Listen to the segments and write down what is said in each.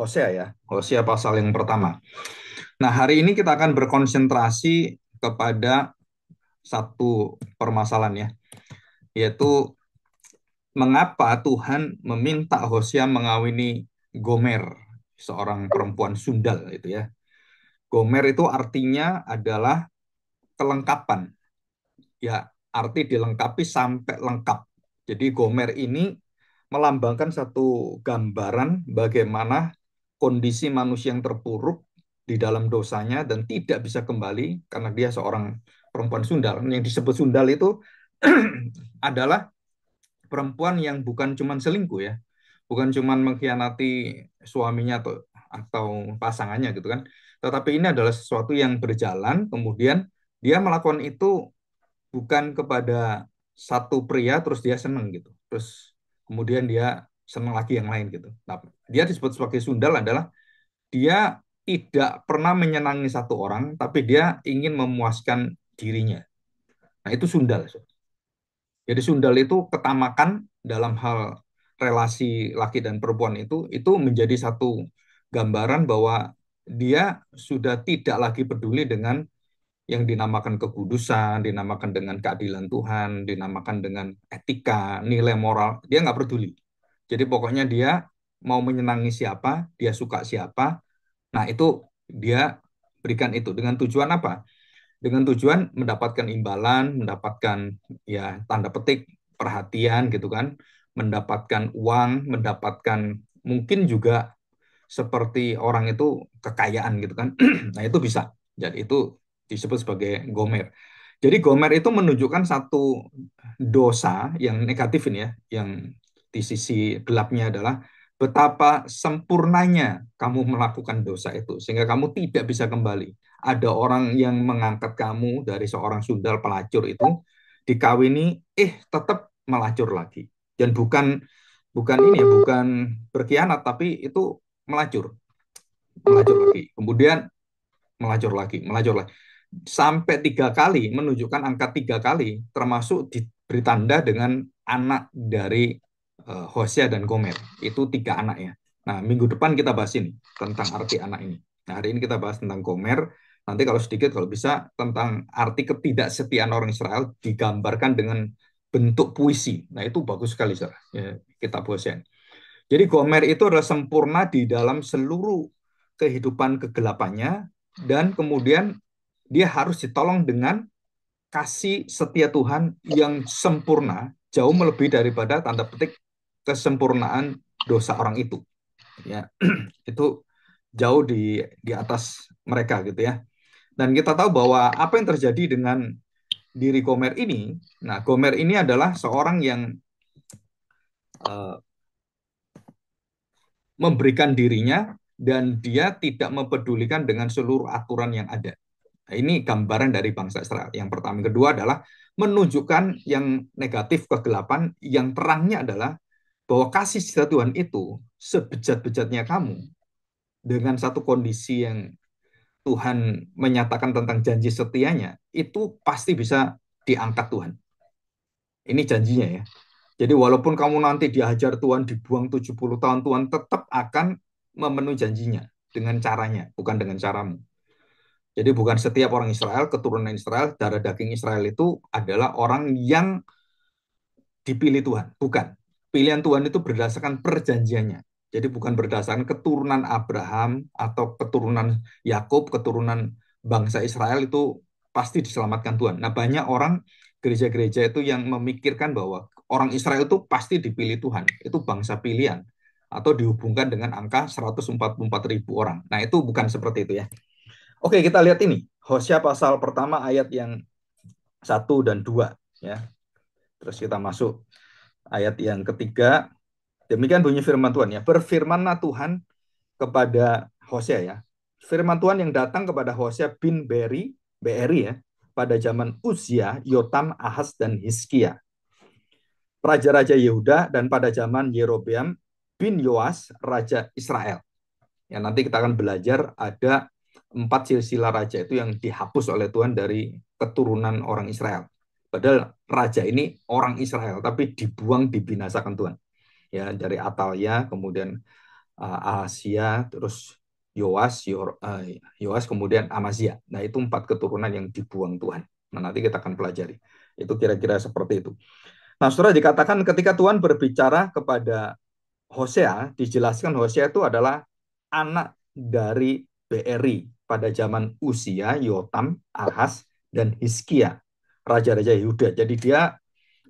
Hosea ya, Hosea pasal yang pertama. Nah, hari ini kita akan berkonsentrasi kepada satu permasalahan ya, yaitu mengapa Tuhan meminta Hosea mengawini Gomer, seorang perempuan sundal itu ya. Gomer itu artinya adalah kelengkapan, ya arti dilengkapi sampai lengkap. Jadi Gomer ini melambangkan satu gambaran bagaimana kondisi manusia yang terpuruk di dalam dosanya dan tidak bisa kembali karena dia seorang perempuan sundal. Yang disebut sundal itu adalah perempuan yang bukan cuman selingkuh ya, bukan cuman mengkhianati suaminya atau pasangannya gitu kan, tetapi ini adalah sesuatu yang berjalan, kemudian dia melakukan itu bukan kepada satu pria terus dia seneng gitu, terus kemudian dia seneng lagi yang lain gitu. Nah, dia disebut sebagai sundal adalah dia tidak pernah menyenangi satu orang, tapi dia ingin memuaskan dirinya. Nah, itu sundal. Jadi sundal itu ketamakan dalam hal relasi laki dan perempuan itu menjadi satu gambaran bahwa dia sudah tidak lagi peduli dengan yang dinamakan kekudusan, dinamakan dengan keadilan Tuhan, dinamakan dengan etika, nilai moral. Dia nggak peduli. Jadi pokoknya dia mau menyenangi siapa, dia suka siapa. Nah, itu dia berikan itu dengan tujuan apa? Dengan tujuan mendapatkan imbalan, mendapatkan ya tanda petik perhatian gitu kan, mendapatkan uang, mendapatkan mungkin juga seperti orang itu kekayaan gitu kan. Nah, itu bisa. Jadi itu disebut sebagai gomer. Jadi gomer itu menunjukkan satu dosa yang negatif ini ya, yang di sisi gelapnya adalah betapa sempurnanya kamu melakukan dosa itu sehingga kamu tidak bisa kembali. Ada orang yang mengangkat kamu dari seorang sundal pelacur itu dikawini, tetap melacur lagi. Dan bukan bukan ini ya, bukan berkhianat, tapi itu melacur, melacur lagi. Kemudian melacur lagi, melacur lagi. Sampai 3 kali, menunjukkan angka 3 kali, termasuk diberi tanda dengan anak dari Hosea dan Gomer. Itu 3 anaknya. Nah, minggu depan kita bahas ini, tentang arti anak ini. Nah, hari ini kita bahas tentang Gomer. Nanti kalau sedikit, kalau bisa, tentang arti ketidaksetiaan orang Israel digambarkan dengan bentuk puisi. Nah, itu bagus sekali, Sarah. Ya, kitab Hosea. Jadi Gomer itu adalah sempurna di dalam seluruh kehidupan kegelapannya dan kemudian dia harus ditolong dengan kasih setia Tuhan yang sempurna, jauh melebihi daripada tanda petik kesempurnaan dosa orang itu. Ya, itu jauh di atas mereka gitu ya. Dan kita tahu bahwa apa yang terjadi dengan diri Gomer ini. Nah, Gomer ini adalah seorang yang uh, memberikan dirinya dan dia tidak mempedulikan dengan seluruh aturan yang ada. Nah, ini gambaran dari bangsa Israel. Yang pertama, yang kedua adalah menunjukkan yang negatif kegelapan, yang terangnya adalah bahwa kasih setia Tuhan itu sebejat-bejatnya kamu dengan satu kondisi yang Tuhan menyatakan tentang janji setianya, itu pasti bisa diangkat Tuhan. Ini janjinya ya. Jadi walaupun kamu nanti dihajar Tuhan, dibuang 70 tahun, Tuhan tetap akan memenuhi janjinya dengan caranya, bukan dengan caramu. Jadi bukan setiap orang Israel, keturunan Israel, darah daging Israel itu adalah orang yang dipilih Tuhan. Bukan. Pilihan Tuhan itu berdasarkan perjanjiannya. Jadi bukan berdasarkan keturunan Abraham atau keturunan Yakub, keturunan bangsa Israel itu pasti diselamatkan Tuhan. Nah, banyak orang gereja-gereja itu yang memikirkan bahwa orang Israel itu pasti dipilih Tuhan. Itu bangsa pilihan atau dihubungkan dengan angka 144.000 orang. Nah, itu bukan seperti itu ya. Oke, kita lihat ini. Hosea pasal pertama ayat yang 1 dan 2 ya. Terus kita masuk ayat yang ketiga. Demikian bunyi firman Tuhan ya. Berfirmanlah Tuhan kepada Hosea ya. Firman Tuhan yang datang kepada Hosea bin Beeri ya, pada zaman Uzia, Yotam, Ahaz dan Hizkia, raja-raja Yehuda, dan pada zaman Yerobeam bin Yoas, raja Israel. Ya, nanti kita akan belajar ada 4 silsilah raja itu yang dihapus oleh Tuhan dari keturunan orang Israel. Padahal raja ini orang Israel, tapi dibuang, dibinasakan Tuhan. Ya, dari Atalia, kemudian Ahasia, terus Yoas, kemudian Amazia. Nah, itu 4 keturunan yang dibuang Tuhan. Nah, nanti kita akan pelajari. Itu kira-kira seperti itu. Nah, saudara, dikatakan ketika Tuhan berbicara kepada Hosea, dijelaskan Hosea itu adalah anak dari Beeri pada zaman Usia, Yotam, Ahaz, dan Hizkia, raja-raja Yehuda. Jadi dia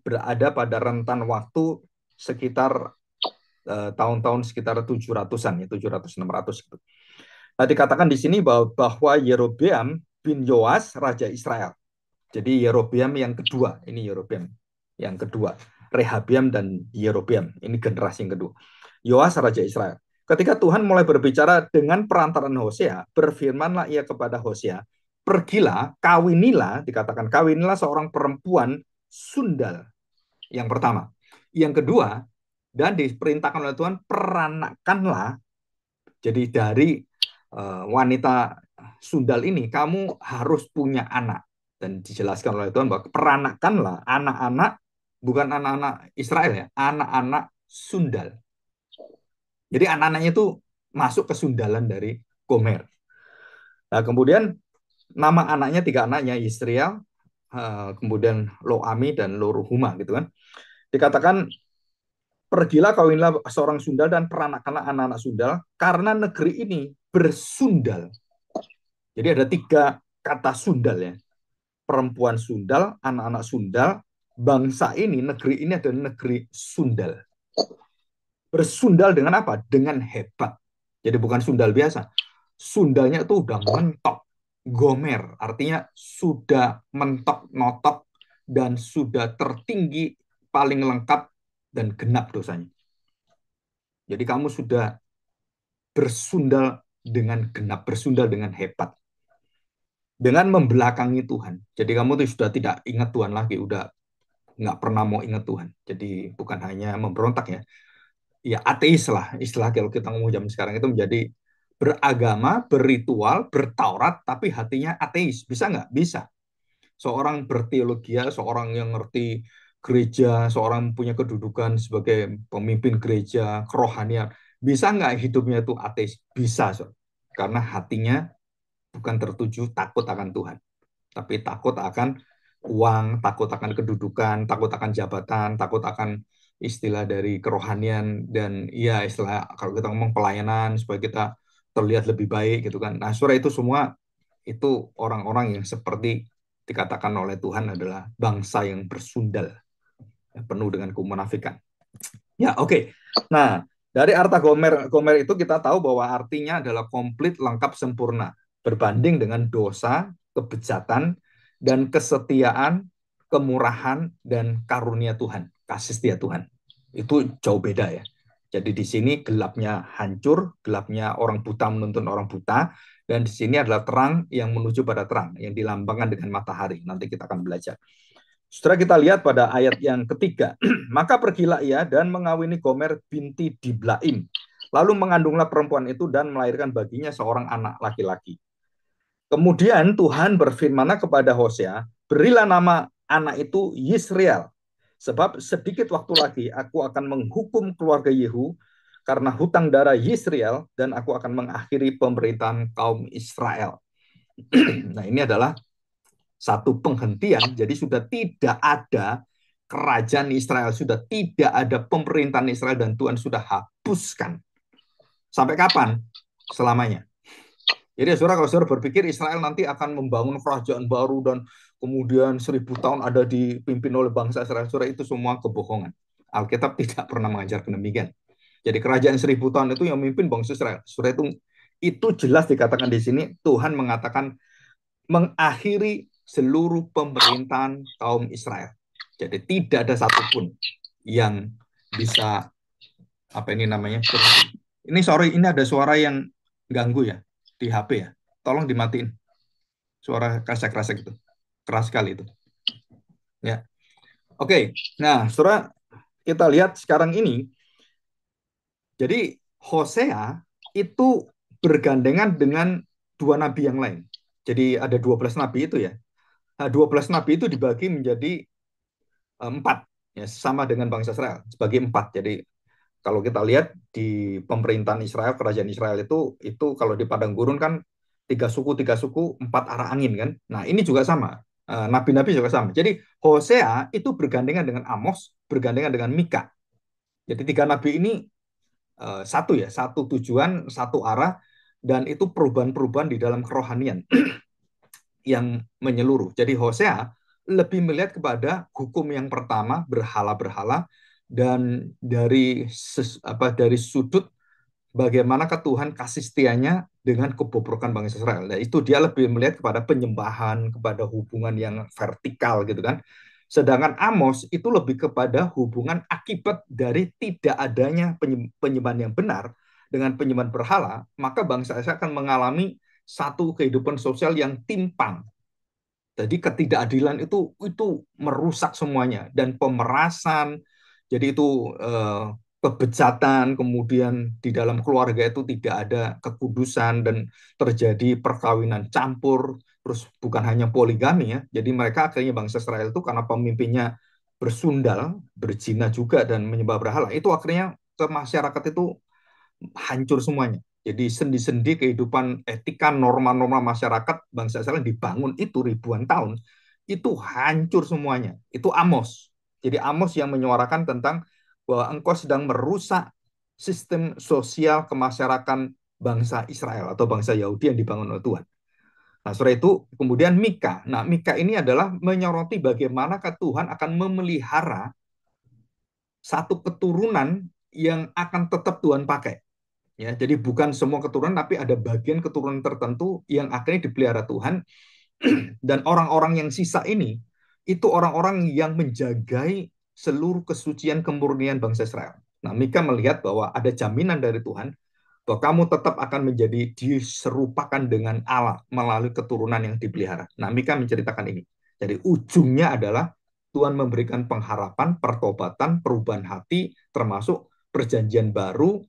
berada pada rentan waktu sekitar tahun-tahun sekitar 700-an, ya 700 600 gitu. Nah, dikatakan di sini bahwa Yerobeam bin Yoas raja Israel. Jadi Yerobeam yang kedua, ini Yerobeam yang kedua. Rehabiam dan Yerobeam, ini generasi yang kedua. Yoas raja Israel. Ketika Tuhan mulai berbicara dengan perantaran Hosea, berfirmanlah ia kepada Hosea, pergilah, kawinilah, dikatakan kawinilah seorang perempuan sundal. Yang pertama. Yang kedua, dan diperintahkan oleh Tuhan, peranakanlah. Jadi dari wanita sundal ini, kamu harus punya anak. Dan dijelaskan oleh Tuhan bahwa peranakanlah anak-anak, bukan anak-anak Israel ya, anak-anak sundal. Jadi anak-anaknya itu masuk ke sundalan dari Gomer. Nah, kemudian nama anaknya, 3 anaknya, Yisrael, kemudian Loami dan Loruhuma gitu kan. Dikatakan pergilah kawinlah seorang sundal dan peranakanlah anak-anak sundal karena negeri ini bersundal. Jadi ada 3 kata sundal ya. Perempuan sundal, anak-anak sundal, bangsa ini, negeri ini adalah negeri sundal. Bersundal dengan apa? Dengan hebat. Jadi bukan sundal biasa. Sundalnya itu udah mentok, gomer, artinya sudah mentok, notok, dan sudah tertinggi, paling lengkap, dan genap dosanya. Jadi kamu sudah bersundal dengan genap, bersundal dengan hebat. Dengan membelakangi Tuhan. Jadi kamu tuh sudah tidak ingat Tuhan lagi, udah nggak pernah mau ingat Tuhan. Jadi bukan hanya memberontak ya, ya ateis lah istilah kalau kita ngomong zaman sekarang itu menjadi beragama, berritual, bertaurat, tapi hatinya ateis. Bisa nggak? Bisa. Seorang berteologia, seorang yang ngerti gereja, seorang punya kedudukan sebagai pemimpin gereja, kerohanian, bisa nggak hidupnya itu ateis? Bisa, so. Karena hatinya bukan tertuju takut akan Tuhan, tapi takut akan uang, takut akan kedudukan, takut akan jabatan, takut akan istilah dari kerohanian, dan ya istilah kalau kita ngomong pelayanan supaya kita terlihat lebih baik gitu kan. Nah, surah itu semua itu orang-orang yang seperti dikatakan oleh Tuhan adalah bangsa yang bersundal, ya, penuh dengan kemunafikan. Ya, oke. Okay. Nah, dari arta Gomer, Gomer itu kita tahu bahwa artinya adalah komplit, lengkap, sempurna. Berbanding dengan dosa, kebejatan, dan kesetiaan, kemurahan, dan karunia Tuhan. Kasih setia Tuhan. Itu jauh beda ya. Jadi di sini gelapnya hancur, gelapnya orang buta menuntun orang buta, dan di sini adalah terang yang menuju pada terang, yang dilambangkan dengan matahari. Nanti kita akan belajar. Setelah kita lihat pada ayat yang ketiga, maka pergilah ia dan mengawini Gomer binti Diblaim. Lalu mengandunglah perempuan itu dan melahirkan baginya seorang anak laki-laki. Kemudian Tuhan berfirman kepada Hosea, berilah nama anak itu Yisrael. Sebab sedikit waktu lagi aku akan menghukum keluarga Yehu karena hutang darah Yisrael dan aku akan mengakhiri pemerintahan kaum Israel. Nah, ini adalah satu penghentian, jadi sudah tidak ada kerajaan Israel, sudah tidak ada pemerintahan Israel, dan Tuhan sudah hapuskan. Sampai kapan? Selamanya. Jadi saudara, kalau saudara berpikir Israel nanti akan membangun kerajaan baru dan kemudian 1000 tahun ada dipimpin oleh bangsa Israel, saudara, itu semua kebohongan. Alkitab tidak pernah mengajarkan demikian. Jadi kerajaan 1000 tahun itu yang memimpin bangsa Israel. Saudara, itu jelas dikatakan di sini, Tuhan mengatakan mengakhiri seluruh pemerintahan kaum Israel. Jadi tidak ada satupun yang bisa apa ini namanya. Ini sorry, ini ada suara yang ganggu ya di HP ya. Tolong dimatiin. Suara kresek-kresek itu. Keras sekali itu. Ya. Oke. Nah, Saudara, kita lihat sekarang ini. Jadi Hosea itu bergandengan dengan 2 nabi yang lain. Jadi ada 12 nabi itu ya. Nah, 12 nabi itu dibagi menjadi 4, ya, sama dengan bangsa Israel sebagai 4. Jadi Kalau kita lihat di pemerintahan Israel, kerajaan Israel itu kalau di padang gurun kan tiga suku, empat arah angin kan. Nah ini juga sama. Nabi-nabi juga sama. Jadi Hosea itu bergandengan dengan Amos, bergandengan dengan Mika. Jadi tiga nabi ini satu ya, satu tujuan, satu arah, dan itu perubahan-perubahan di dalam kerohanian yang menyeluruh. Jadi Hosea lebih melihat kepada hukum yang pertama, berhala-berhala, dan dari sudut bagaimana Tuhan kasih setianya dengan kebobrokan bangsa Israel. Nah, itu dia lebih melihat kepada penyembahan, kepada hubungan yang vertikal gitu kan. Sedangkan Amos itu lebih kepada hubungan akibat dari tidak adanya penyembahan yang benar dengan penyembahan berhala, maka bangsa Israel akan mengalami satu kehidupan sosial yang timpang. Jadi ketidakadilan itu merusak semuanya dan pemerasan. Jadi itu kebejatan, kemudian di dalam keluarga itu tidak ada kekudusan dan terjadi perkawinan campur, terus bukan hanya poligami ya. Jadi mereka akhirnya bangsa Israel itu karena pemimpinnya bersundal, berzina juga dan menyembah berhala, itu akhirnya ke masyarakat itu hancur semuanya. Jadi sendi-sendi kehidupan etika, norma-norma masyarakat bangsa Israel yang dibangun itu ribuan tahun, itu hancur semuanya. Itu Amos. Jadi Amos yang menyuarakan tentang bahwa engkau sedang merusak sistem sosial kemasyarakatan bangsa Israel atau bangsa Yahudi yang dibangun oleh Tuhan. Nah, setelah itu kemudian Mika. Nah, Mika ini adalah menyoroti bagaimana Tuhan akan memelihara satu keturunan yang akan tetap Tuhan pakai. Ya, jadi bukan semua keturunan, tapi ada bagian keturunan tertentu yang akhirnya dipelihara Tuhan, dan orang-orang yang sisa ini itu orang-orang yang menjagai seluruh kesucian kemurnian bangsa Israel. Nah, Mika melihat bahwa ada jaminan dari Tuhan bahwa kamu tetap akan menjadi diserupakan dengan Allah melalui keturunan yang dipelihara. Nah, Mika menceritakan ini. Jadi ujungnya adalah Tuhan memberikan pengharapan, pertobatan, perubahan hati, termasuk perjanjian baru,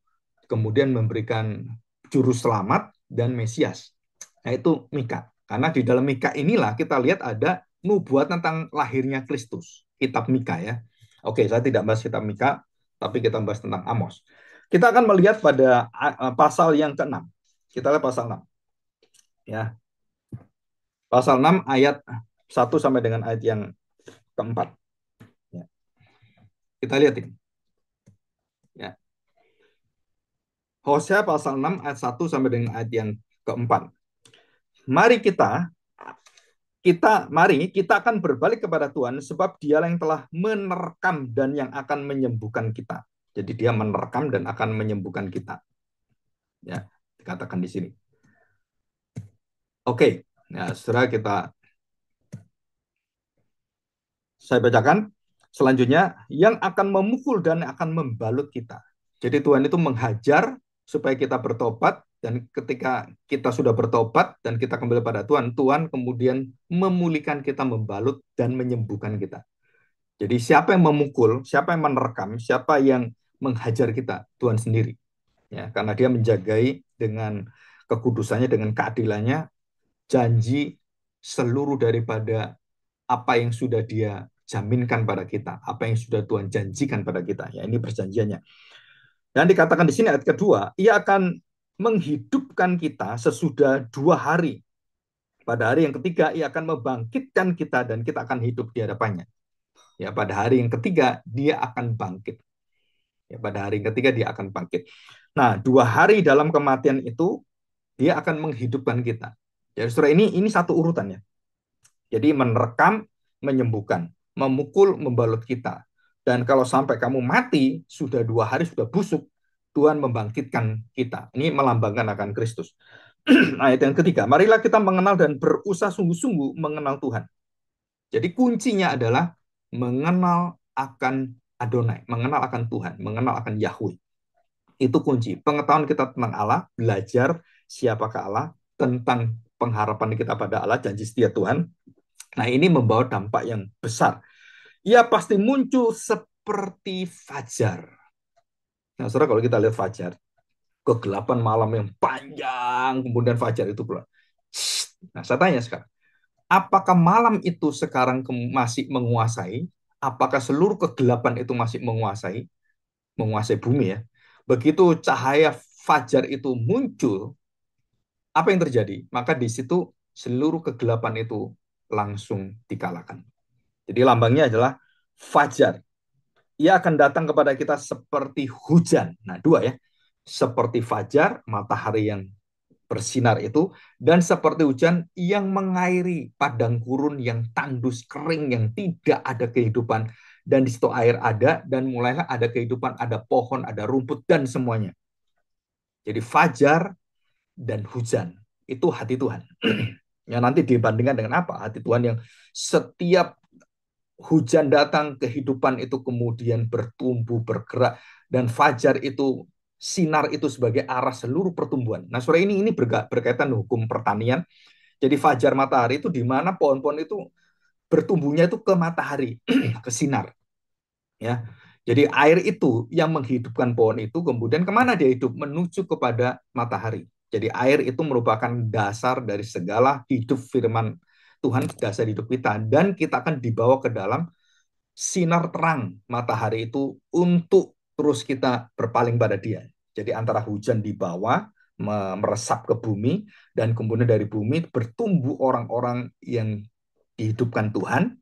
kemudian memberikan juru selamat dan Mesias. Nah, itu Mika. Karena di dalam Mika inilah kita lihat ada nubuat tentang lahirnya Kristus. Kitab Mika ya. Oke, saya tidak bahas kitab Mika, tapi kita bahas tentang Amos. Kita akan melihat pada pasal yang ke-6. Kita lihat pasal 6. Ya. Pasal 6 ayat 1 sampai dengan ayat yang keempat. Ya. Kita lihat ini. Ya. Hosea pasal 6 ayat 1 sampai dengan ayat yang keempat. Mari kita akan berbalik kepada Tuhan sebab Dialah yang telah menerkam dan yang akan menyembuhkan kita. Jadi dia menerkam dan akan menyembuhkan kita. Ya, dikatakan di sini. Oke. Nah, setelah saya bacakan selanjutnya, yang akan memukul dan akan membalut kita. Jadi Tuhan itu menghajar supaya kita bertobat, dan ketika kita sudah bertobat dan kita kembali pada Tuhan, Tuhan kemudian memulihkan kita, membalut dan menyembuhkan kita. Jadi siapa yang memukul, siapa yang menerkam, siapa yang menghajar kita? Tuhan sendiri. Ya, karena dia menjagai dengan kekudusannya, dengan keadilannya, janji seluruh daripada apa yang sudah dia jaminkan pada kita, apa yang sudah Tuhan janjikan pada kita. Ya, ini perjanjiannya. Dan dikatakan di sini ayat kedua, ia akan menghidupkan kita sesudah 2 hari. Pada hari yang ketiga, ia akan membangkitkan kita dan kita akan hidup di hadapannya. Ya, pada hari yang ketiga, dia akan bangkit. Ya, pada hari yang ketiga, dia akan bangkit. Nah, 2 hari dalam kematian itu, dia akan menghidupkan kita. Jadi, saudara, ini satu urutannya. Jadi, menerkam, menyembuhkan, memukul, membalut kita. Dan kalau sampai kamu mati, sudah 2 hari, sudah busuk, Tuhan membangkitkan kita. Ini melambangkan akan Kristus. Ayat yang ketiga, marilah kita mengenal dan berusaha sungguh-sungguh mengenal Tuhan. Jadi kuncinya adalah mengenal akan Adonai, mengenal akan Tuhan, mengenal akan Yahweh. Itu kunci. Pengetahuan kita tentang Allah, belajar siapakah Allah, tentang pengharapan kita pada Allah, janji setia Tuhan. Nah, ini membawa dampak yang besar. Ia pasti muncul seperti fajar. Nah, saudara, kalau kita lihat fajar, kegelapan malam yang panjang, kemudian fajar itu pulang. Nah, saya tanya sekarang, apakah malam itu sekarang masih menguasai? Apakah seluruh kegelapan itu masih menguasai? menguasai bumi ya. Begitu cahaya fajar itu muncul, apa yang terjadi? Maka di situ seluruh kegelapan itu langsung dikalahkan. Jadi lambangnya adalah fajar. Ia akan datang kepada kita seperti hujan. Nah, dua ya. Seperti fajar, matahari yang bersinar itu, dan seperti hujan yang mengairi padang gurun yang tandus, kering, yang tidak ada kehidupan. Dan di situ air ada, dan mulailah ada kehidupan, ada pohon, ada rumput, dan semuanya. Jadi fajar dan hujan itu hati Tuhan. Ya nanti dibandingkan dengan apa? Hati Tuhan yang setiap hujan datang, kehidupan itu kemudian bertumbuh, bergerak, dan fajar itu, sinar itu sebagai arah seluruh pertumbuhan. Nah, sore ini berkaitan dengan hukum pertanian. Jadi fajar matahari itu di mana pohon-pohon itu bertumbuhnya itu ke matahari, ke sinar. Ya, jadi air itu yang menghidupkan pohon itu kemudian kemana dia hidup? Menuju kepada matahari. Jadi air itu merupakan dasar dari segala hidup firman Tuhan, dasar hidup kita. Dan kita akan dibawa ke dalam sinar terang matahari itu untuk terus kita berpaling pada dia. Jadi antara hujan di bawah meresap ke bumi dan kemudian dari bumi bertumbuh orang-orang yang dihidupkan Tuhan,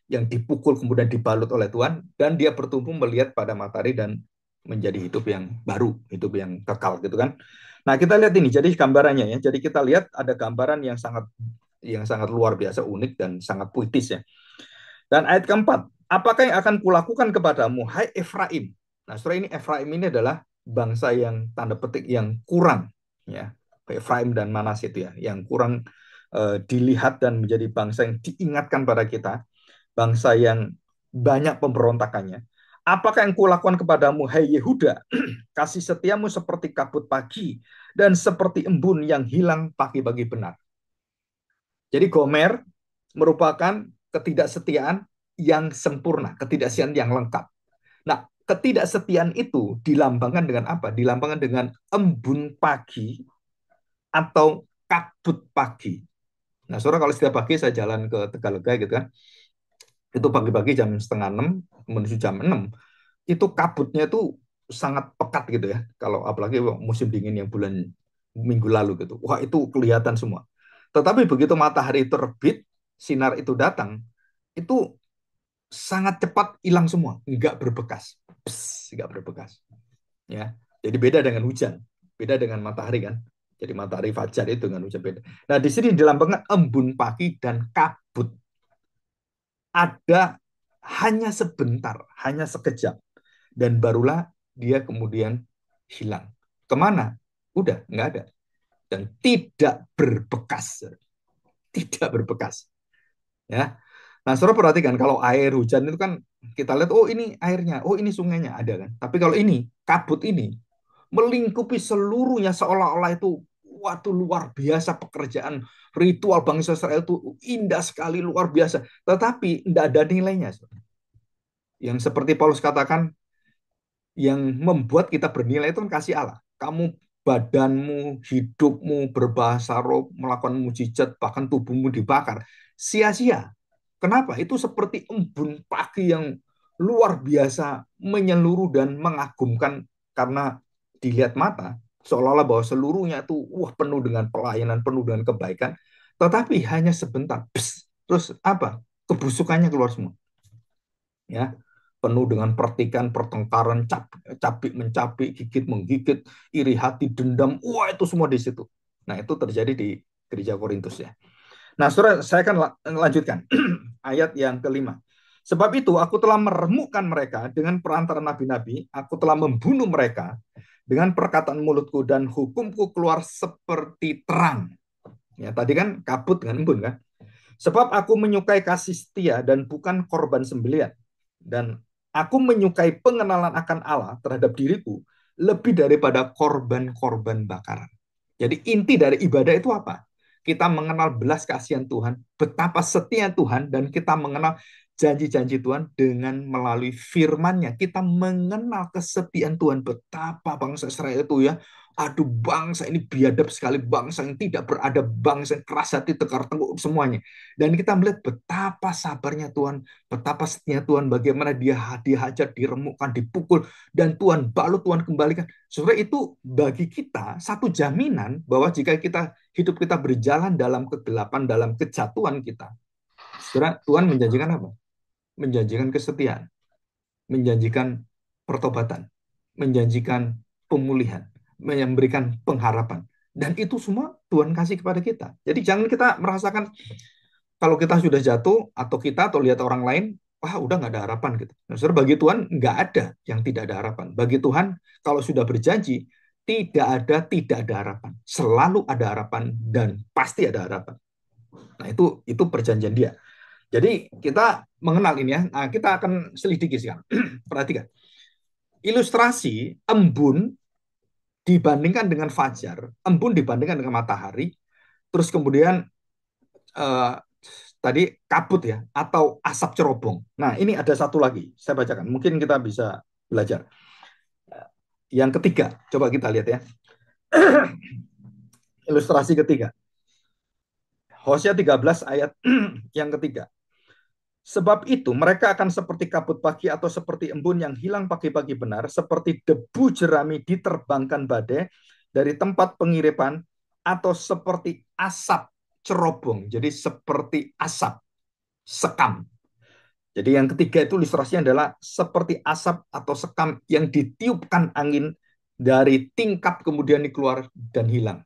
yang dipukul kemudian dibalut oleh Tuhan dan dia bertumbuh melihat pada matahari dan menjadi hidup yang baru, hidup yang kekal gitu kan. Nah, kita lihat ini jadi gambarannya ya. Jadi kita lihat ada gambaran yang sangat luar biasa, unik dan sangat puitis ya. Dan ayat keempat, apakah yang akan kulakukan kepadamu, hai Efraim? Nah, saudara ini Efraim ini adalah bangsa yang tanda petik yang kurang, ya. Efraim dan Manas itu ya, yang kurang dilihat dan menjadi bangsa yang diingatkan pada kita, bangsa yang banyak pemberontakannya. Apakah yang kulakukan kepadamu, hai Yehuda? Kasih setiamu seperti kabut pagi dan seperti embun yang hilang pagi-pagi benar. Jadi Gomer merupakan ketidaksetiaan yang sempurna, ketidaksetiaan yang lengkap. Nah, ketidaksetiaan itu dilambangkan dengan apa? Dilambangkan dengan embun pagi atau kabut pagi. Nah, saudara kalau setiap pagi saya jalan ke Tegalega gitu kan, itu pagi-pagi jam setengah 6 menuju jam 6, itu kabutnya itu sangat pekat gitu ya. Kalau apalagi musim dingin yang bulan minggu lalu gitu. Wah, itu kelihatan semua. Tetapi begitu matahari terbit, sinar itu datang, itu sangat cepat hilang semua, nggak berbekas. Pss, nggak berbekas. Ya, jadi beda dengan hujan, beda dengan matahari kan. Jadi matahari fajar itu dengan hujan beda. Nah, di sini dilambangkan embun pagi dan kabut. Ada hanya sebentar, hanya sekejap. Dan barulah dia kemudian hilang. Kemana? Udah, nggak ada. Dan tidak berbekas. Tidak berbekas. Ya. Nah, saudara perhatikan kalau air hujan itu kan kita lihat, oh ini airnya, oh ini sungainya ada kan. Tapi kalau ini, kabut ini melingkupi seluruhnya seolah-olah itu waktu luar biasa pekerjaan ritual bangsa Israel itu indah sekali, luar biasa. Tetapi tidak ada nilainya. Yang seperti Paulus katakan, yang membuat kita bernilai itu kan kasih Allah. Kamu badanmu, hidupmu, berbahasa roh, melakukan mujizat, bahkan tubuhmu dibakar. Sia-sia. Kenapa? Itu seperti embun pagi yang luar biasa menyeluruh dan mengagumkan karena dilihat mata seolah-olah bahwa seluruhnya itu penuh dengan pelayanan, penuh dengan kebaikan, tetapi hanya sebentar. Pss, terus apa? Kebusukannya keluar semua. Ya, penuh dengan pertikan, pertengkaran, cabik mencabik, gigit menggigit, iri hati, dendam. Wah, itu semua di situ. Nah, itu terjadi di gereja Korintus ya. Nah, saudara, saya akan lanjutkan ayat yang kelima. Sebab itu aku telah meremukkan mereka dengan perantara nabi-nabi, aku telah membunuh mereka dengan perkataan mulutku dan hukumku keluar seperti terang. Ya, tadi kan kabut dengan embun kan. Sebab aku menyukai kasih setia dan bukan korban sembelihan. Dan aku menyukai pengenalan akan Allah terhadap diriku lebih daripada korban-korban bakaran. Jadi inti dari ibadah itu apa? Kita mengenal belas kasihan Tuhan, betapa setia Tuhan, dan kita mengenal janji-janji Tuhan dengan melalui firman-Nya. Kita mengenal kesetiaan Tuhan. Betapa bangsa Israel itu ya, aduh bangsa ini biadab sekali, bangsa yang tidak beradab, bangsa yang keras hati, tekar tengkuk semuanya. Dan kita melihat betapa sabarnya Tuhan, betapa setianya Tuhan, bagaimana dia dihajar, diremukkan, dipukul, dan Tuhan balut, Tuhan kembalikan. Saudara, itu bagi kita satu jaminan bahwa jika hidup kita berjalan dalam kegelapan, dalam kejatuhan kita, saudara, Tuhan menjanjikan apa? Menjanjikan kesetiaan, menjanjikan pertobatan, menjanjikan pemulihan, memberikan pengharapan. Dan itu semua Tuhan kasih kepada kita. Jadi jangan kita merasakan kalau kita sudah jatuh atau kita atau lihat orang lain, wah udah nggak ada harapan gitu. Nah, saudara, bagi Tuhan nggak ada yang tidak ada harapan. Bagi Tuhan kalau sudah berjanji tidak ada harapan. Selalu ada harapan dan pasti ada harapan. Nah itu perjanjian dia. Jadi kita mengenal ini ya. Nah, kita akan selidiki sekarang. Perhatikan. Ilustrasi embun dibandingkan dengan fajar, embun dibandingkan dengan matahari, terus kemudian eh, tadi kabut ya, atau asap cerobong. Nah, ini ada satu lagi, saya bacakan. Mungkin kita bisa belajar. Yang ketiga, coba kita lihat ya. Ilustrasi ketiga. Hosea 13 ayat yang ketiga. Sebab itu mereka akan seperti kabut pagi atau seperti embun yang hilang pagi-pagi benar, seperti debu jerami diterbangkan badai dari tempat pengiripan, atau seperti asap cerobong. Jadi seperti asap sekam. Jadi yang ketiga itu ilustrasinya adalah seperti asap atau sekam yang ditiupkan angin dari tingkap kemudian keluar dan hilang.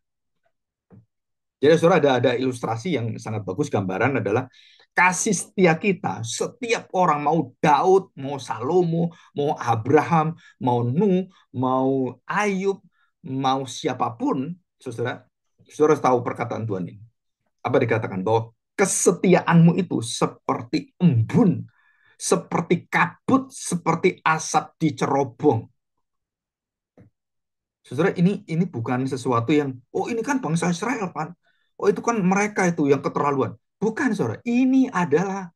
Jadi saudara ada ilustrasi yang sangat bagus, gambaran adalah kasih setia kita. Setiap orang, mau Daud, mau Salomo, mau Abraham, mau Nuh, mau Ayub, mau siapapun, saudara, saudara tahu perkataan Tuhan ini. Apa dikatakan? Bahwa kesetiaanmu itu seperti embun, seperti kabut, seperti asap di cerobong. Saudara, ini bukan sesuatu yang, oh ini kan bangsa Israel, Pan. Oh itu kan mereka itu yang keterlaluan. Bukan, saudara. Ini adalah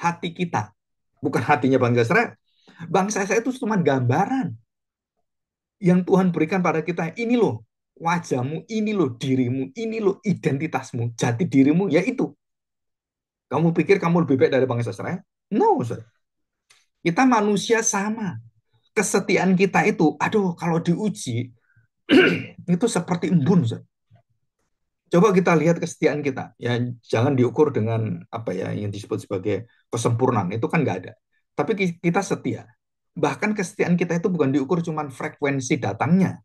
hati kita. Bukan hatinya bangsa Israel. Bangsa Israel itu cuma gambaran yang Tuhan berikan pada kita. Ini loh wajahmu, ini loh dirimu, ini loh identitasmu, jati dirimu, yaitu. Kamu pikir kamu lebih baik dari bangsa Israel? No, saudara. Kita manusia sama. Kesetiaan kita itu, aduh kalau diuji, itu seperti embun, saudara. Coba kita lihat kesetiaan kita. Ya, jangan diukur dengan apa ya yang disebut sebagai kesempurnaan. Itu kan nggak ada. Tapi kita setia. Bahkan kesetiaan kita itu bukan diukur cuman frekuensi datangnya.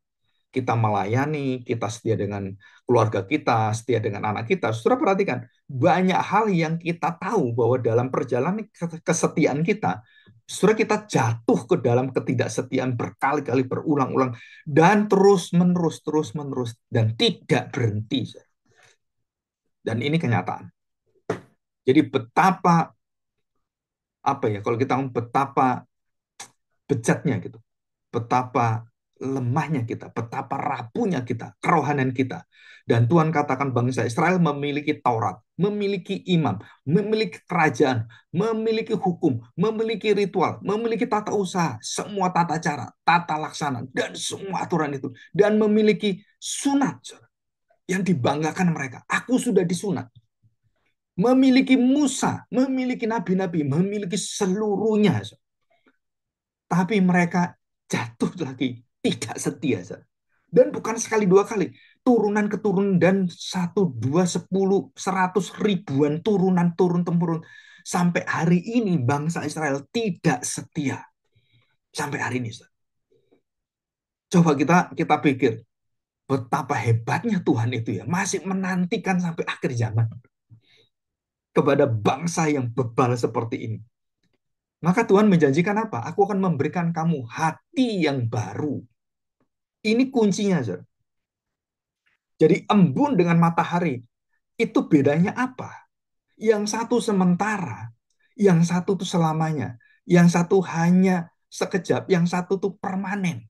Kita melayani, kita setia dengan keluarga kita, setia dengan anak kita. Saudara perhatikan, banyak hal yang kita tahu bahwa dalam perjalanan kesetiaan kita, saudara, kita jatuh ke dalam ketidaksetiaan berkali-kali, berulang-ulang, dan terus-menerus, dan tidak berhenti. Dan ini kenyataan. Jadi betapa apa ya kalau kita ngomong betapa bejatnya gitu, betapa lemahnya kita, betapa rapuhnya kita, kerohanian kita. Dan Tuhan katakan bangsa Israel memiliki Taurat, memiliki imam, memiliki kerajaan, memiliki hukum, memiliki ritual, memiliki tata usaha, semua tata cara, tata laksana, dan semua aturan itu. Dan memiliki sunat yang dibanggakan mereka. Aku sudah disunat. Memiliki Musa, memiliki nabi-nabi, memiliki seluruhnya. Tapi mereka jatuh lagi, tidak setia. Dan bukan sekali dua kali, turunan keturunan dan satu, dua, 10, 100 ribuan turunan turun temurun. Sampai hari ini bangsa Israel tidak setia. Sampai hari ini. Coba kita pikir, betapa hebatnya Tuhan itu ya, masih menantikan sampai akhir zaman kepada bangsa yang bebal seperti ini. Maka Tuhan menjanjikan apa? Aku akan memberikan kamu hati yang baru. Ini kuncinya, Sir. Jadi embun dengan matahari, itu bedanya apa? Yang satu sementara, yang satu itu selamanya, yang satu hanya sekejap, yang satu itu permanen.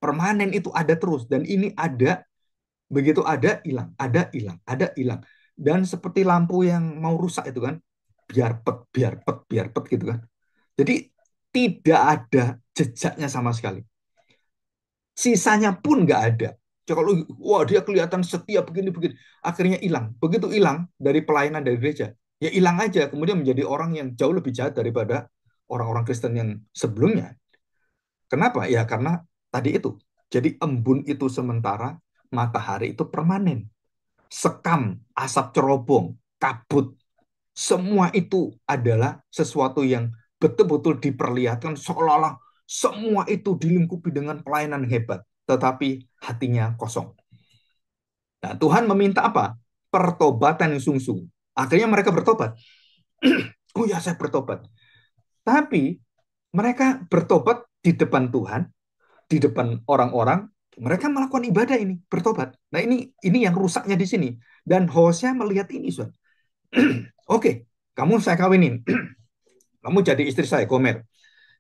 Permanen itu ada terus, dan ini ada, begitu ada, hilang, ada, hilang, ada, hilang. Dan seperti lampu yang mau rusak itu kan, biar pet gitu kan. Jadi tidak ada jejaknya sama sekali. Sisanya pun nggak ada. Kalau wah dia kelihatan setia begini-begini, akhirnya hilang. Begitu hilang dari pelayanan dari gereja, ya hilang aja. Kemudian menjadi orang yang jauh lebih jahat daripada orang-orang Kristen yang sebelumnya. Kenapa? Ya karena tadi itu. Jadi embun itu sementara, matahari itu permanen. Sekam, asap cerobong, kabut, semua itu adalah sesuatu yang betul-betul diperlihatkan seolah-olah semua itu dilingkupi dengan pelayanan hebat, tetapi hatinya kosong. Nah, Tuhan meminta apa? Pertobatan yang sungguh. Akhirnya mereka bertobat. Oh ya, saya bertobat. Tapi mereka bertobat di depan Tuhan, di depan orang-orang, mereka melakukan ibadah ini, bertobat. Nah, ini yang rusaknya di sini. Dan Hosea melihat ini, Saudara. Oke, kamu saya kawinin. Kamu jadi istri saya, Gomer.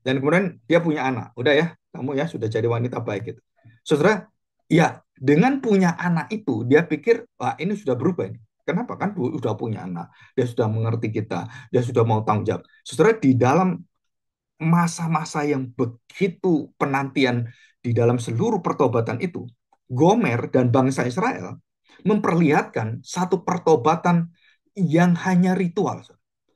Dan kemudian dia punya anak. Udah ya, kamu ya sudah jadi wanita baik gitu. Saudara, ya dengan punya anak itu, dia pikir, wah ini sudah berubah ini. Kenapa? Kan sudah punya anak. Dia sudah mengerti kita. Dia sudah mau tanggung jawab. Saudara, di dalam masa-masa yang begitu penantian di dalam seluruh pertobatan itu, Gomer dan bangsa Israel memperlihatkan satu pertobatan yang hanya ritual.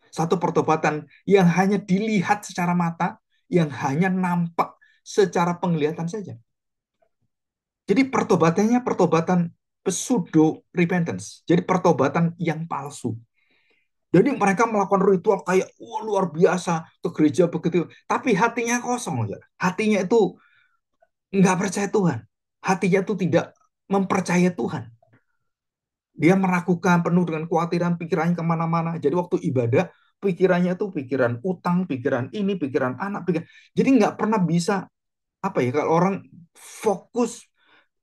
Satu pertobatan yang hanya dilihat secara mata, yang hanya nampak secara penglihatan saja. Jadi pertobatannya pertobatan pseudo repentance. Jadi pertobatan yang palsu. Jadi mereka melakukan ritual kayak luar biasa ke gereja begitu, tapi hatinya kosong. Hatinya itu nggak percaya Tuhan. Hatinya itu tidak mempercayai Tuhan. Dia meragukan, penuh dengan kekhawatiran, pikirannya kemana-mana. Jadi waktu ibadah, pikirannya tuh pikiran utang, pikiran ini, pikiran anak, pikiran. Jadi nggak pernah bisa, apa ya, kalau orang fokus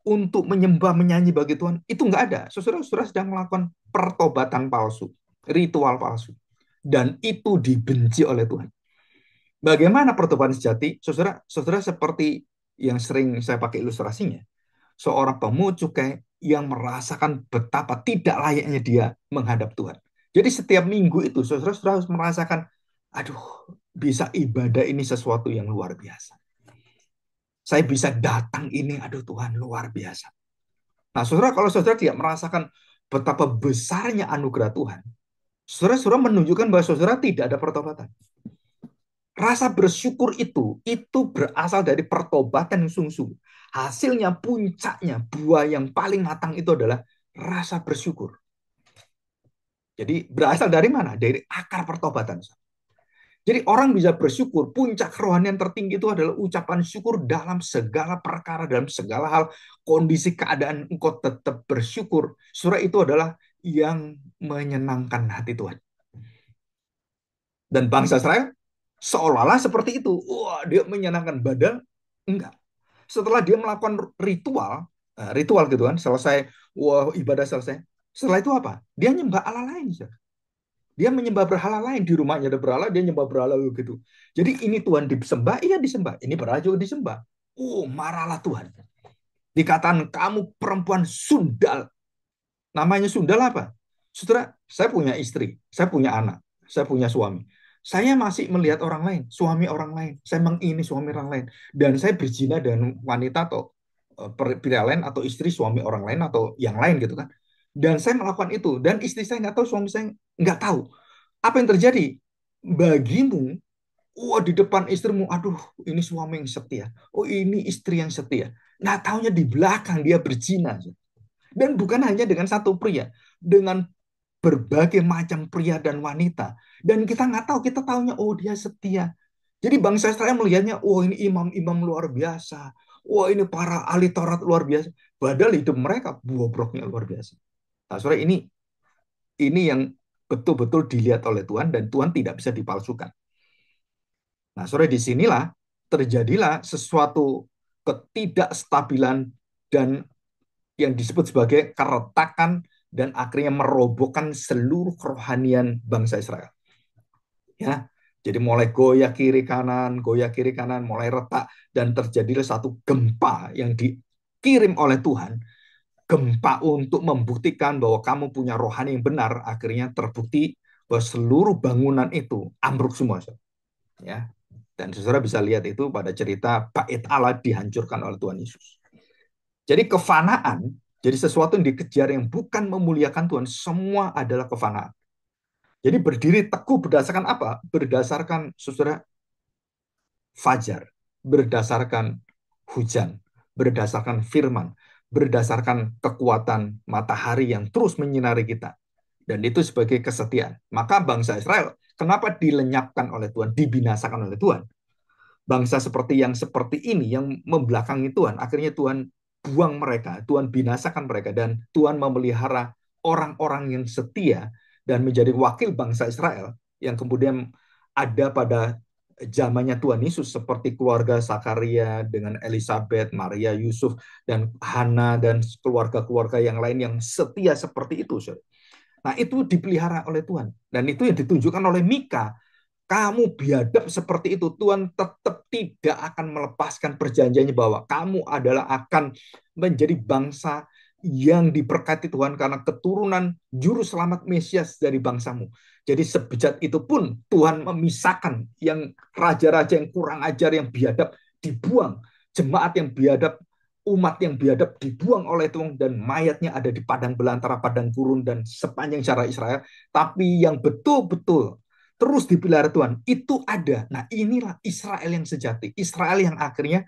untuk menyembah, menyanyi bagi Tuhan, itu nggak ada. Saudara-saudara sedang melakukan pertobatan palsu, ritual palsu. Dan itu dibenci oleh Tuhan. Bagaimana pertobatan sejati? Saudara seperti yang sering saya pakai ilustrasinya. Seorang pemungut cukai yang merasakan betapa tidak layaknya dia menghadap Tuhan. Jadi setiap minggu itu saudara harus merasakan, aduh, bisa ibadah ini sesuatu yang luar biasa. Saya bisa datang ini, aduh Tuhan, luar biasa. Nah, saudara, kalau saudara tidak merasakan betapa besarnya anugerah Tuhan, saudara menunjukkan bahwa saudara tidak ada pertobatan. Rasa bersyukur itu berasal dari pertobatan yang sungguh-sungguh. Hasilnya, puncaknya, buah yang paling matang itu adalah rasa bersyukur. Jadi berasal dari mana? Dari akar pertobatan. Jadi orang bisa bersyukur, puncak kerohanian tertinggi itu adalah ucapan syukur dalam segala perkara, dalam segala hal, kondisi keadaan engkau tetap bersyukur. Surah itu adalah yang menyenangkan hati Tuhan. Dan bangsa Israel seolah-olah seperti itu. Wah, dia menyenangkan badan. Enggak. Setelah dia melakukan ritual gitu kan, selesai, wah ibadah selesai. Setelah itu apa? Dia nyembah Allah lain. Dia menyembah berhala lain. Di rumahnya ada berhala, dia nyembah berhala gitu. Jadi ini Tuhan disembah, iya disembah. Ini berhala juga disembah. Oh, marahlah Tuhan. Dikatakan kamu perempuan sundal. Namanya sundal apa? Saudara, saya punya istri, saya punya anak, saya punya suami. Saya masih melihat orang lain, suami orang lain. Saya mengini suami orang lain. Dan saya berzina dengan wanita atau pria lain atau istri suami orang lain atau yang lain gitu kan. Dan saya melakukan itu. Dan istri saya nggak tahu, suami saya nggak tahu. Apa yang terjadi? Bagimu, wah di depan istrimu, aduh ini suami yang setia. Oh ini istri yang setia. Nah taunya di belakang dia berzina. Dan bukan hanya dengan satu pria, dengan berbagai macam pria dan wanita. Dan kita nggak tahu, kita taunya, oh dia setia. Jadi bangsa Israel melihatnya, oh ini imam-imam luar biasa. Wah ini para ahli Taurat luar biasa. Padahal hidup mereka bobroknya luar biasa. Nah, sore ini yang betul-betul dilihat oleh Tuhan dan Tuhan tidak bisa dipalsukan. Nah, sore disinilah terjadilah sesuatu ketidakstabilan dan yang disebut sebagai keretakan dan akhirnya merobohkan seluruh kerohanian bangsa Israel. Ya, jadi mulai goyah kiri kanan, mulai retak dan terjadilah satu gempa yang dikirim oleh Tuhan. Gempa untuk membuktikan bahwa kamu punya rohani yang benar, akhirnya terbukti bahwa seluruh bangunan itu ambruk semua, ya. Dan saudara bisa lihat itu pada cerita bait Allah dihancurkan oleh Tuhan Yesus. Jadi kefanaan, jadi sesuatu yang dikejar yang bukan memuliakan Tuhan, semua adalah kefanaan. Jadi berdiri teguh berdasarkan apa? Berdasarkan saudara fajar, berdasarkan hujan, berdasarkan firman, berdasarkan kekuatan matahari yang terus menyinari kita. Dan itu sebagai kesetiaan. Maka bangsa Israel, kenapa dilenyapkan oleh Tuhan, dibinasakan oleh Tuhan? Bangsa seperti ini yang membelakangi Tuhan, akhirnya Tuhan buang mereka, Tuhan binasakan mereka, dan Tuhan memelihara orang-orang yang setia dan menjadi wakil bangsa Israel yang kemudian ada pada zamannya Tuhan Yesus, seperti keluarga Zakaria dengan Elizabeth, Maria, Yusuf, dan Hana, dan keluarga-keluarga yang lain yang setia seperti itu. Nah, itu dipelihara oleh Tuhan. Dan itu yang ditunjukkan oleh Mika. Kamu biadab seperti itu, Tuhan tetap tidak akan melepaskan perjanjiannya bahwa kamu adalah akan menjadi bangsa yang diberkati Tuhan karena keturunan juru selamat Mesias dari bangsamu. Jadi sebejat itu pun Tuhan memisahkan yang raja-raja yang kurang ajar, yang biadab dibuang, jemaat yang biadab, umat yang biadab dibuang oleh Tuhan, dan mayatnya ada di padang belantara, padang gurun, dan sepanjang cara Israel. Tapi yang betul-betul terus dipelihara Tuhan, itu ada. Nah, inilah Israel yang sejati. Israel yang akhirnya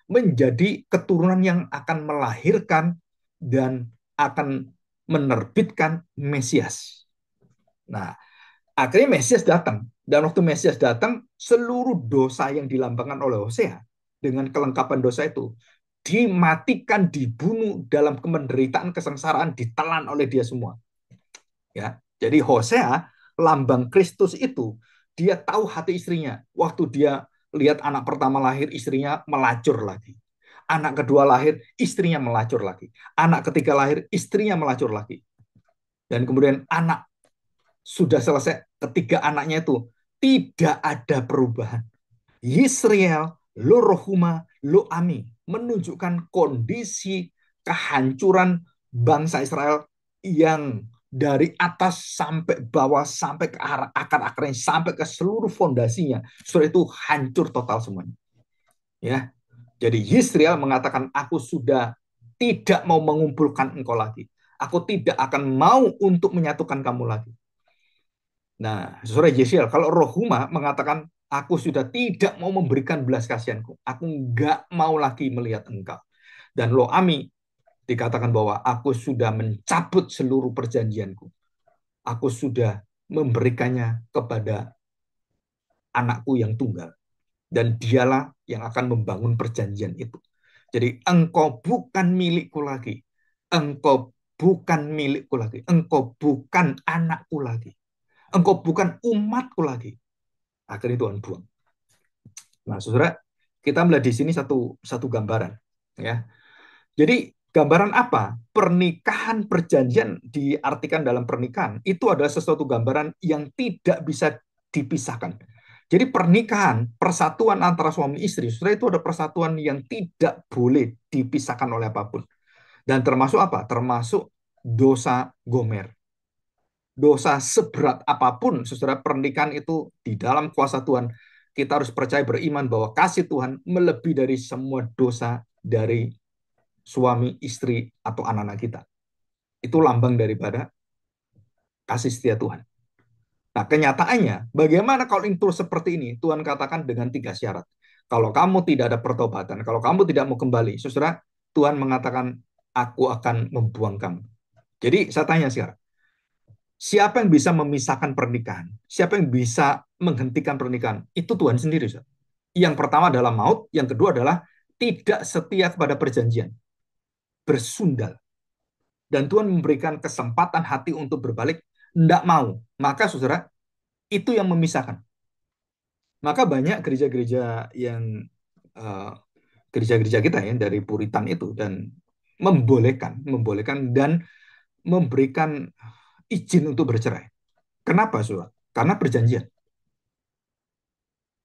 menjadi keturunan yang akan melahirkan dan akan menerbitkan Mesias. Nah, akhirnya Mesias datang. Dan waktu Mesias datang, seluruh dosa yang dilambangkan oleh Hosea dengan kelengkapan dosa itu dimatikan, dibunuh dalam penderitaan, kesengsaraan, ditelan oleh dia semua. Ya, jadi Hosea lambang Kristus itu, dia tahu hati istrinya. Waktu dia lihat anak pertama lahir, istrinya melacur lagi. Anak kedua lahir, istrinya melacur lagi. Anak ketiga lahir, istrinya melacur lagi. Dan kemudian anak sudah selesai, ketiga anaknya itu tidak ada perubahan. Yisrael, lo rohuma, lo ami, menunjukkan kondisi kehancuran bangsa Israel yang dari atas sampai bawah, sampai ke akar-akarnya, sampai ke seluruh fondasinya, setelah itu hancur total semuanya. Ya, jadi Yisrael mengatakan, aku sudah tidak mau mengumpulkan engkau lagi. Aku tidak akan mau untuk menyatukan kamu lagi. Nah, saudara Yesiel, kalau Rohuma mengatakan, aku sudah tidak mau memberikan belas kasihanku. Aku nggak mau lagi melihat engkau. Dan Lo Ami dikatakan bahwa aku sudah mencabut seluruh perjanjianku. Aku sudah memberikannya kepada anakku yang tunggal. Dan dialah yang akan membangun perjanjian itu. Jadi engkau bukan milikku lagi. Engkau bukan milikku lagi. Engkau bukan anakku lagi. Engkau bukan umatku lagi. Akhirnya Tuhan buang. Nah, saudara, kita melihat di sini satu gambaran, ya. Jadi gambaran apa? Pernikahan perjanjian diartikan dalam pernikahan itu adalah sesuatu gambaran yang tidak bisa dipisahkan. Jadi pernikahan, persatuan antara suami istri, saudara, itu ada persatuan yang tidak boleh dipisahkan oleh apapun. Dan termasuk apa? Termasuk dosa Gomer. Dosa seberat apapun, saudara, pernikahan itu di dalam kuasa Tuhan. Kita harus percaya, beriman bahwa kasih Tuhan melebihi dari semua dosa dari suami, istri, atau anak-anak kita. Itu lambang daripada kasih setia Tuhan. Nah, kenyataannya, bagaimana kalau itu seperti ini? Tuhan katakan dengan 3 syarat. Kalau kamu tidak ada pertobatan, kalau kamu tidak mau kembali, saudara, Tuhan mengatakan, aku akan membuang kamu. Jadi saya tanya sekarang, siapa yang bisa memisahkan pernikahan? Siapa yang bisa menghentikan pernikahan? Itu Tuhan sendiri, saudara. Yang pertama adalah maut, yang kedua adalah tidak setia kepada perjanjian, bersundal. Dan Tuhan memberikan kesempatan hati untuk berbalik, tidak mau. Maka saudara, itu yang memisahkan. Maka banyak gereja-gereja yang uh, gereja-gereja kita ya dari Puritan itu dan membolehkan dan memberikan izin untuk bercerai. Kenapa, saudara? Karena perjanjian.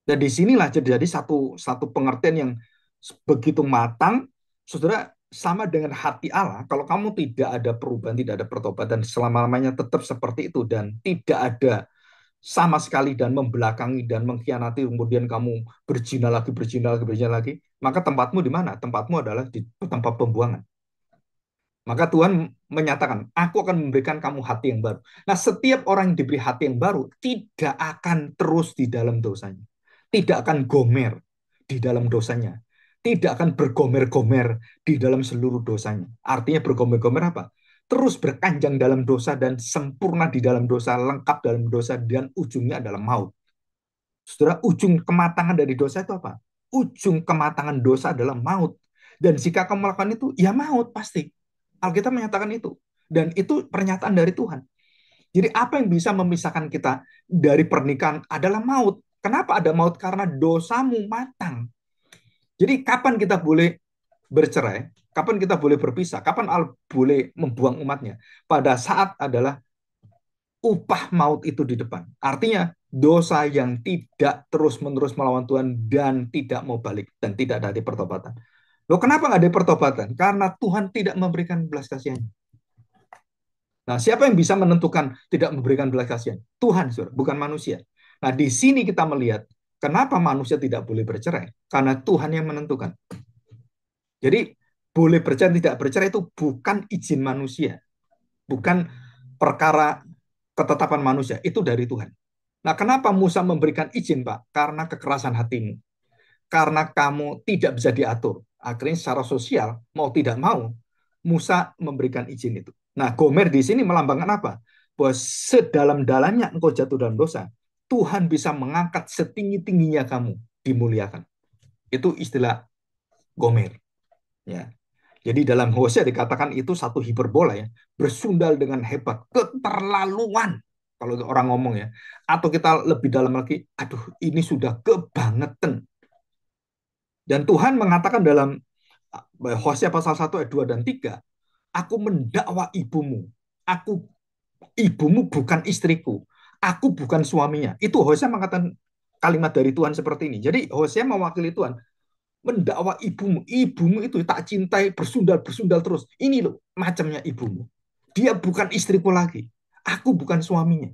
Dan disinilah terjadi satu pengertian yang begitu matang, saudara, sama dengan hati Allah. Kalau kamu tidak ada perubahan, tidak ada pertobatan, selama-lamanya tetap seperti itu dan tidak ada sama sekali dan membelakangi dan mengkhianati, kemudian kamu berzina lagi, berzina lagi, berzina lagi, maka tempatmu di mana? Tempatmu adalah di tempat pembuangan. Maka Tuhan menyatakan, aku akan memberikan kamu hati yang baru. Nah, setiap orang yang diberi hati yang baru tidak akan terus di dalam dosanya. Tidak akan gomer di dalam dosanya. Tidak akan bergomer-gomer di dalam seluruh dosanya. Artinya bergomer-gomer apa? Terus berkanjang dalam dosa dan sempurna di dalam dosa, lengkap dalam dosa, dan ujungnya adalah maut. Saudara, ujung kematangan dari dosa itu apa? Ujung kematangan dosa adalah maut. Dan jika kamu melakukan itu, ya maut pasti. Alkitab menyatakan itu. Dan itu pernyataan dari Tuhan. Jadi apa yang bisa memisahkan kita dari pernikahan adalah maut. Kenapa ada maut? Karena dosamu matang. Jadi kapan kita boleh bercerai? Kapan kita boleh berpisah? Kapan Allah boleh membuang umatnya? Pada saat adalah upah maut itu di depan. Artinya dosa yang tidak terus-menerus melawan Tuhan dan tidak mau balik dan tidak ada pertobatan. Loh, kenapa nggak ada pertobatan? Karena Tuhan tidak memberikan belas kasihan. Nah, siapa yang bisa menentukan tidak memberikan belas kasihan? Tuhan, saudara, bukan manusia. Nah, di sini kita melihat kenapa manusia tidak boleh bercerai. Karena Tuhan yang menentukan. Jadi, boleh bercerai tidak bercerai itu bukan izin manusia. Bukan perkara ketetapan manusia. Itu dari Tuhan. Nah, kenapa Musa memberikan izin, Pak? Karena kekerasan hatimu. Karena kamu tidak bisa diatur. Akhirnya secara sosial, mau tidak mau, Musa memberikan izin itu. Nah, Gomer di sini melambangkan apa? Bahwa sedalam-dalamnya engkau jatuh dalam dosa, Tuhan bisa mengangkat setinggi-tingginya kamu, dimuliakan. Itu istilah Gomer. Ya. Jadi dalam Hosea dikatakan itu satu hiperbola ya, bersundal dengan hebat, keterlaluan kalau orang ngomong ya. Atau kita lebih dalam lagi, aduh ini sudah kebangetan. Dan Tuhan mengatakan dalam Hosea pasal 1 ayat 2 dan 3, aku mendakwa ibumu. Aku ibumu bukan istriku. Aku bukan suaminya. Itu Hosea mengatakan kalimat dari Tuhan seperti ini. Jadi Hosea mewakili Tuhan mendakwa ibumu. Ibumu itu tak cintai, bersundal-bersundal terus. Ini loh macamnya ibumu. Dia bukan istriku lagi. Aku bukan suaminya.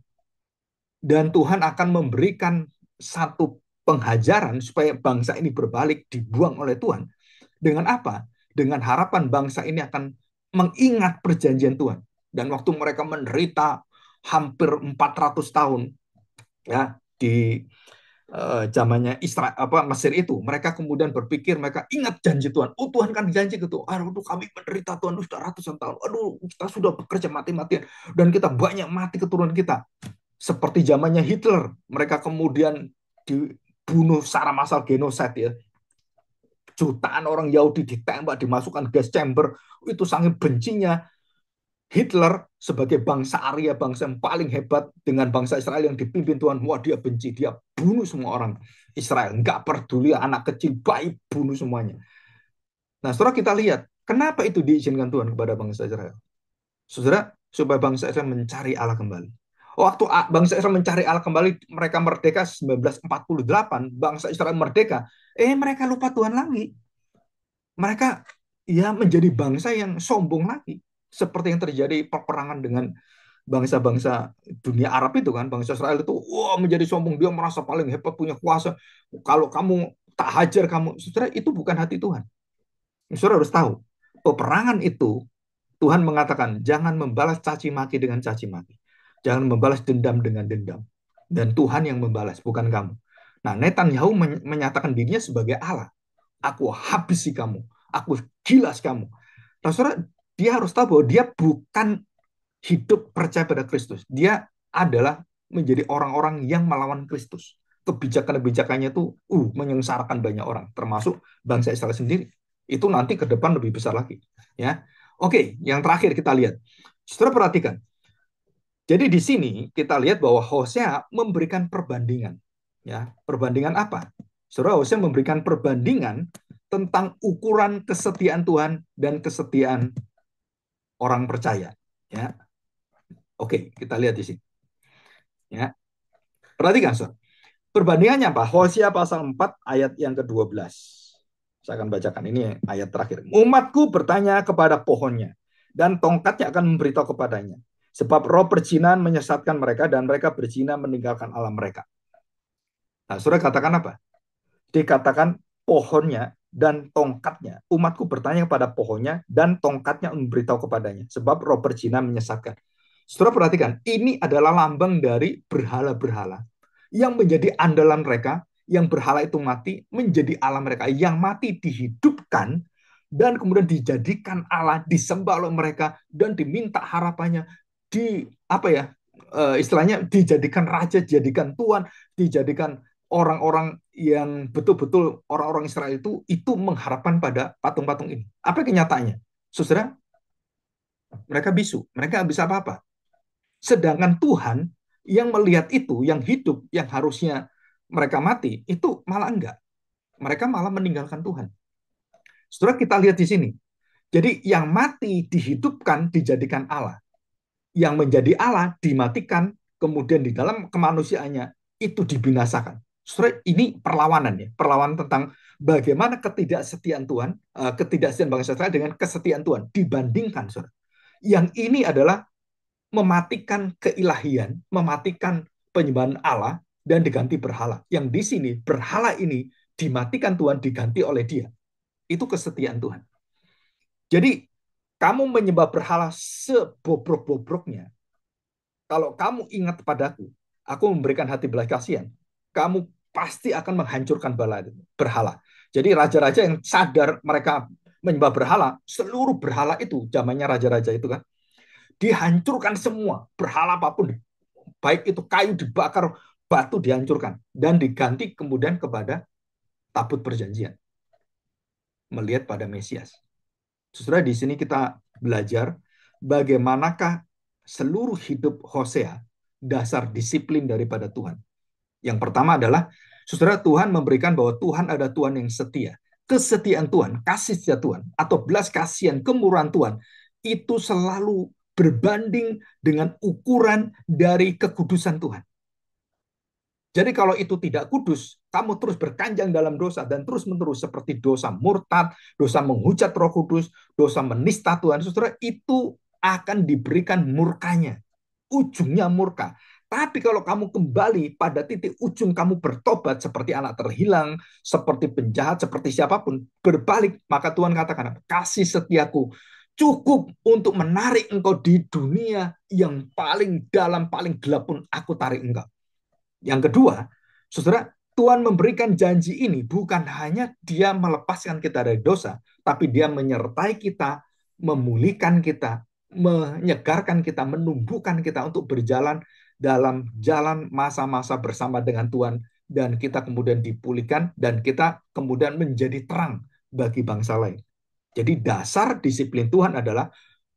Dan Tuhan akan memberikan satu penghajaran supaya bangsa ini berbalik, dibuang oleh Tuhan. Dengan apa? Dengan harapan bangsa ini akan mengingat perjanjian Tuhan. Dan waktu mereka menderita hampir 400 tahun ya di zamannya Israel apa Mesir itu, mereka kemudian berpikir, mereka ingat janji Tuhan. Oh, Tuhan kan janji gitu. Aduh, kami menderita Tuhan sudah ratusan tahun. Aduh, kita sudah bekerja mati-matian dan kita banyak mati keturunan kita. Seperti zamannya Hitler, mereka kemudian dibunuh secara massal, genosid ya. Jutaan orang Yahudi ditembak, dimasukkan gas chamber. Itu sangat bencinya Hitler sebagai bangsa Arya, bangsa yang paling hebat dengan bangsa Israel yang dipimpin Tuhan. Wah, dia benci, dia bunuh semua orang Israel. Nggak peduli anak kecil, bayi, bunuh semuanya. Nah, saudara kita lihat, kenapa itu diizinkan Tuhan kepada bangsa Israel? Saudara, supaya bangsa Israel mencari Allah kembali. Waktu bangsa Israel mencari Allah kembali, mereka merdeka 1948, bangsa Israel merdeka, mereka lupa Tuhan lagi. Mereka ya menjadi bangsa yang sombong lagi. Seperti yang terjadi peperangan dengan bangsa-bangsa dunia Arab itu kan, bangsa Israel itu wah menjadi sombong, dia merasa paling hebat, punya kuasa. Kalau kamu tak hajar kamu, saudara, itu bukan hati Tuhan. Saudara harus tahu, peperangan itu Tuhan mengatakan jangan membalas caci maki dengan caci maki. Jangan membalas dendam dengan dendam. Dan Tuhan yang membalas, bukan kamu. Nah, Netanyahu menyatakan dirinya sebagai Allah. Aku habisi kamu. Aku gilas kamu. Nah, saudara, dia harus tahu bahwa dia bukan hidup percaya pada Kristus. Dia adalah menjadi orang-orang yang melawan Kristus. Kebijakan-kebijakannya itu menyengsarakan banyak orang, termasuk bangsa Israel sendiri. Itu nanti ke depan lebih besar lagi. Ya, oke. Yang terakhir kita lihat. Saudara perhatikan. Jadi di sini kita lihat bahwa Hosea memberikan perbandingan. Ya, perbandingan apa? Saudara, Hosea memberikan perbandingan tentang ukuran kesetiaan Tuhan dan kesetiaan orang percaya. Ya, oke, kita lihat di sini. Ya, perhatikan, saudara. Perbandingannya apa? Hosea pasal 4 ayat yang ke-12. Saya akan bacakan ini ayat terakhir. Umatku bertanya kepada pohonnya dan tongkatnya akan memberitahu kepadanya. Sebab roh perzinahan menyesatkan mereka dan mereka berzina meninggalkan Allah mereka. Nah, Saudara katakan apa? Dikatakan pohonnya dan tongkatnya. Umatku bertanya kepada pohonnya dan tongkatnya memberitahu kepadanya. Sebab roh perzinahan menyesatkan. Saudara perhatikan, ini adalah lambang dari berhala-berhala yang menjadi andalan mereka, yang berhala itu mati menjadi Allah mereka, yang mati dihidupkan dan kemudian dijadikan Allah, disembah oleh mereka dan diminta harapannya di apa ya, istilahnya dijadikan raja, dijadikan tuan, dijadikan orang-orang yang betul-betul orang-orang Israel itu mengharapkan pada patung-patung ini. Apa kenyataannya? Saudara, mereka bisu, mereka nggak bisa apa-apa. Sedangkan Tuhan yang melihat itu, yang hidup, yang harusnya mereka mati, itu malah enggak. Mereka malah meninggalkan Tuhan. Setelah kita lihat di sini. Jadi yang mati dihidupkan, dijadikan Allah. Yang menjadi Allah dimatikan, kemudian di dalam kemanusiaannya itu dibinasakan. Setelah ini perlawanan ya, perlawanan tentang bagaimana ketidaksetiaan Tuhan, ketidaksetiaan bangsa Israel dengan kesetiaan Tuhan dibandingkan, saudara. Yang ini adalah mematikan keilahian, mematikan penyembahan Allah dan diganti berhala. Yang di sini berhala ini dimatikan Tuhan, diganti oleh Dia. Itu kesetiaan Tuhan. Jadi kamu menyembah berhala sebobrok-bobroknya. Kalau kamu ingat padaku, aku memberikan hati belas kasihan, kamu pasti akan menghancurkan berhala. Jadi raja-raja yang sadar mereka menyembah berhala, seluruh berhala itu, zamannya raja-raja itu kan, dihancurkan semua, berhala apapun, baik itu kayu dibakar, batu dihancurkan, dan diganti kemudian kepada tabut perjanjian, melihat pada Mesias. Saudara, di sini kita belajar bagaimanakah seluruh hidup Hosea dasar disiplin daripada Tuhan. Yang pertama adalah, saudara, Tuhan memberikan bahwa Tuhan ada Tuhan yang setia. Kesetiaan Tuhan, kasih setia Tuhan, atau belas kasihan, kemurahan Tuhan, itu selalu berbanding dengan ukuran dari kekudusan Tuhan. Jadi kalau itu tidak kudus, kamu terus berkanjang dalam dosa dan terus-menerus seperti dosa murtad, dosa menghujat Roh Kudus, dosa menista Tuhan, saudara, itu akan diberikan murkanya. Ujungnya murka. Tapi kalau kamu kembali pada titik ujung kamu bertobat seperti anak terhilang, seperti penjahat, seperti siapapun, berbalik, maka Tuhan katakan, kasih setiaku cukup untuk menarik engkau di dunia yang paling dalam, paling gelap pun aku tarik engkau. Yang kedua, saudara, Tuhan memberikan janji ini bukan hanya Dia melepaskan kita dari dosa, tapi Dia menyertai kita, memulihkan kita, menyegarkan kita, menumbuhkan kita untuk berjalan dalam jalan masa-masa bersama dengan Tuhan, dan kita kemudian dipulihkan dan kita kemudian menjadi terang bagi bangsa lain. Jadi dasar disiplin Tuhan adalah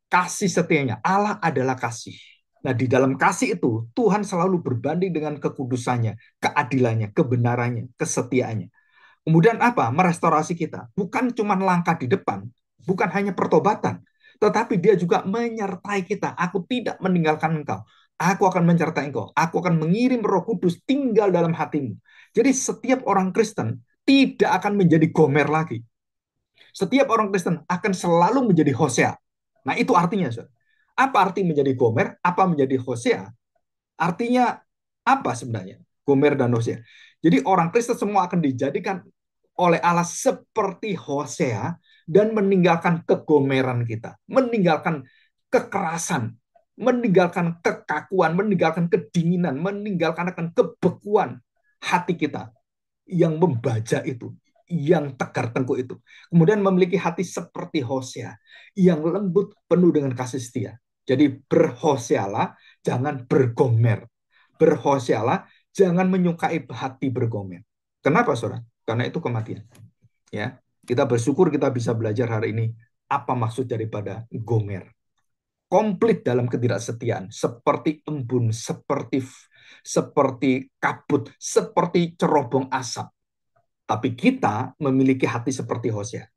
kasih setianya. Allah adalah kasih. Nah, di dalam kasih itu, Tuhan selalu berbanding dengan kekudusannya, keadilannya, kebenarannya, kesetiaannya. Kemudian apa? Merestorasi kita. Bukan cuma langkah di depan, bukan hanya pertobatan, tetapi dia juga menyertai kita. Aku tidak meninggalkan engkau. Aku akan menyertai engkau. Aku akan mengirim Roh Kudus tinggal dalam hatimu. Jadi setiap orang Kristen tidak akan menjadi Gomer lagi. Setiap orang Kristen akan selalu menjadi Hosea. Nah, itu artinya, saudara. Apa arti menjadi Gomer? Apa menjadi Hosea? Artinya apa sebenarnya? Gomer dan Hosea. Jadi orang Kristen semua akan dijadikan oleh Allah seperti Hosea dan meninggalkan kegomeran kita, meninggalkan kekerasan, meninggalkan kekakuan, meninggalkan kedinginan, meninggalkan akan kebekuan hati kita yang membaja itu, yang tegar tengkuk itu. Kemudian memiliki hati seperti Hosea, yang lembut, penuh dengan kasih setia. Jadi berhosealah, jangan bergomer. Berhosealah, jangan menyukai hati bergomer. Kenapa, saudara? Karena itu kematian. Ya, kita bersyukur kita bisa belajar hari ini apa maksud daripada gomer. Komplit dalam ketidaksetiaan, seperti embun, seperti kabut, seperti cerobong asap. Tapi kita memiliki hati seperti Hosea,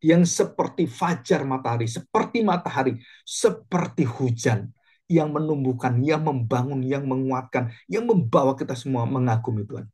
yang seperti fajar matahari, seperti matahari, seperti hujan, yang menumbuhkan, yang membangun, yang menguatkan, yang membawa kita semua mengagumi Tuhan.